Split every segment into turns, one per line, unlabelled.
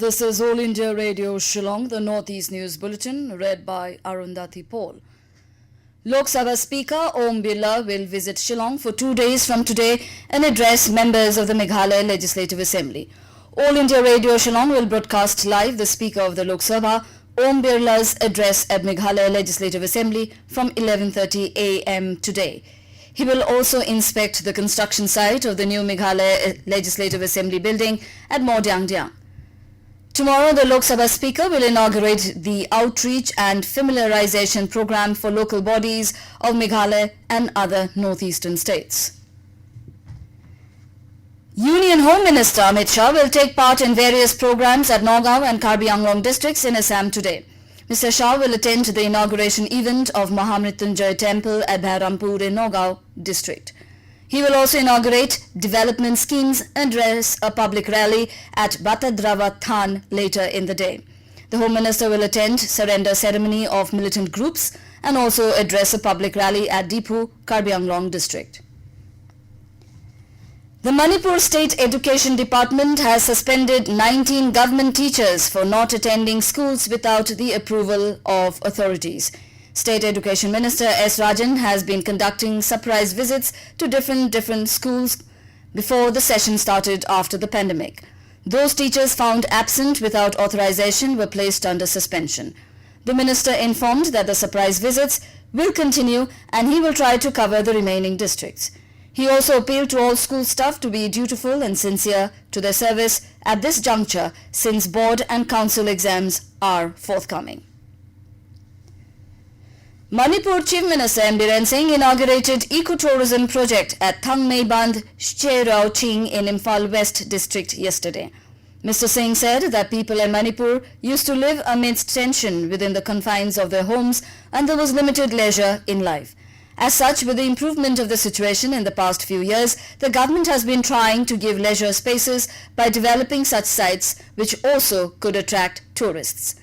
This is All India Radio Shillong, the Northeast News Bulletin, read by Arundhati Paul. Lok Sabha Speaker Om Birla will visit Shillong for 2 days from today and address members of the Meghalaya Legislative Assembly. All India Radio Shillong will broadcast live the Speaker of the Lok Sabha, Om Birla's address at Meghalaya Legislative Assembly from 11:30 a.m. today. He will also inspect the construction site of the new Meghalaya Legislative Assembly building at Modyangdyang. Tomorrow, the Lok Sabha Speaker will inaugurate the outreach and familiarization program for local bodies of Meghalaya and other northeastern states. Union Home Minister Amit Shah will take part in various programs at Nagaon and Karbi Along districts in Assam today. Mr. Shah will attend the inauguration event of Mahamrityunjay Temple at Bhairampur in Nagaon district. He will also inaugurate development schemes and address a public rally at Batadrava Than later in the day. The Home Minister will attend surrender ceremony of militant groups and also address a public rally at Dipu, Karbi Along district. The Manipur State Education Department has suspended 19 government teachers for not attending schools without the approval of authorities. State Education Minister S. Rajan has been conducting surprise visits to different schools before the session started after the pandemic. Those teachers found absent without authorization were placed under suspension. The minister informed that the surprise visits will continue and he will try to cover the remaining districts. He also appealed to all school staff to be dutiful and sincere to their service at this juncture since board and council exams are forthcoming. Manipur Chief Minister Biren Singh inaugurated ecotourism project at Thangmeiband, Cheirao, Ching in Imphal West district yesterday. Mr. Singh said that people in Manipur used to live amidst tension within the confines of their homes and there was limited leisure in life. As such, with the improvement of the situation in the past few years, the government has been trying to give leisure spaces by developing such sites which also could attract tourists.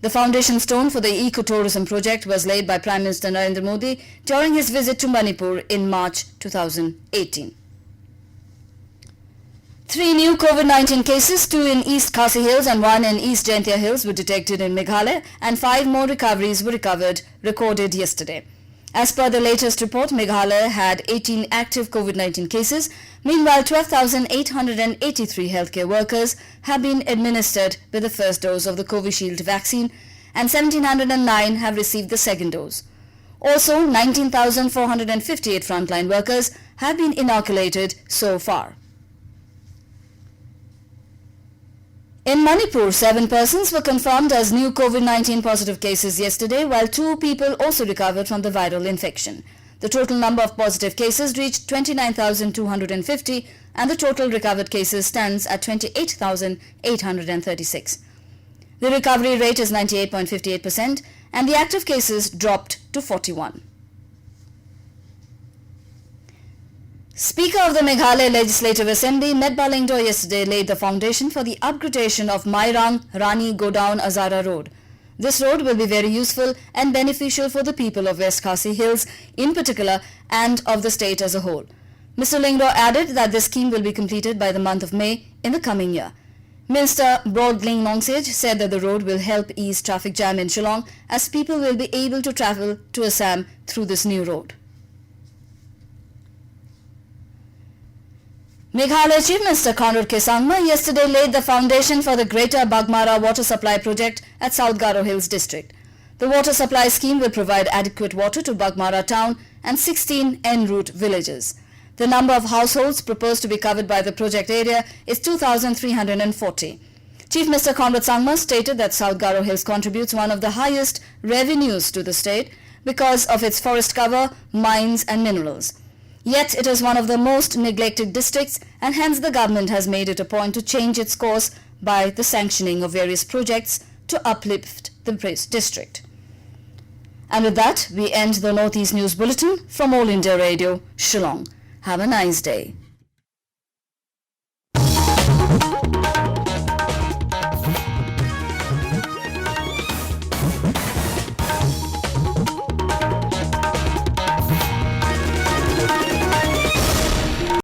The foundation stone for the ecotourism project was laid by Prime Minister Narendra Modi during his visit to Manipur in March 2018. 3 new COVID-19 cases, 2 in East Khasi Hills and 1 in East Jaintia Hills were detected in Meghalaya and 5 more recoveries were recorded yesterday. As per the latest report, Meghalaya had 18 active COVID-19 cases. Meanwhile, 12,883 healthcare workers have been administered with the first dose of the Covishield vaccine and 1,709 have received the second dose. Also, 19,458 frontline workers have been inoculated so far. In Manipur, 7 persons were confirmed as new COVID-19 positive cases yesterday, while 2 people also recovered from the viral infection. The total number of positive cases reached 29,250 and the total recovered cases stands at 28,836. The recovery rate is 98.58% and the active cases dropped to 41. Speaker of the Meghalaya Legislative Assembly, Medba Lingdo, yesterday laid the foundation for the upgradation of Mairang Rani Godown Azara Road. This road will be very useful and beneficial for the people of East Khasi Hills in particular and of the state as a whole. Mr. Lingdo added that this scheme will be completed by the month of May in the coming year. Minister Brodling Nongsej said that the road will help ease traffic jam in Shillong as people will be able to travel to Assam through this new road. Meghalaya Chief Minister Conrad K. Sangma yesterday laid the foundation for the Greater Bagmara Water Supply Project at South Garo Hills District. The water supply scheme will provide adequate water to Bagmara town and 16 en route villages. The number of households proposed to be covered by the project area is 2,340. Chief Minister Conrad Sangma stated that South Garo Hills contributes one of the highest revenues to the state because of its forest cover, mines and minerals. Yet it is one of the most neglected districts and hence the government has made it a point to change its course by the sanctioning of various projects to uplift the district. And with that, we end the Northeast News Bulletin from All India Radio, Shillong. Have a nice day.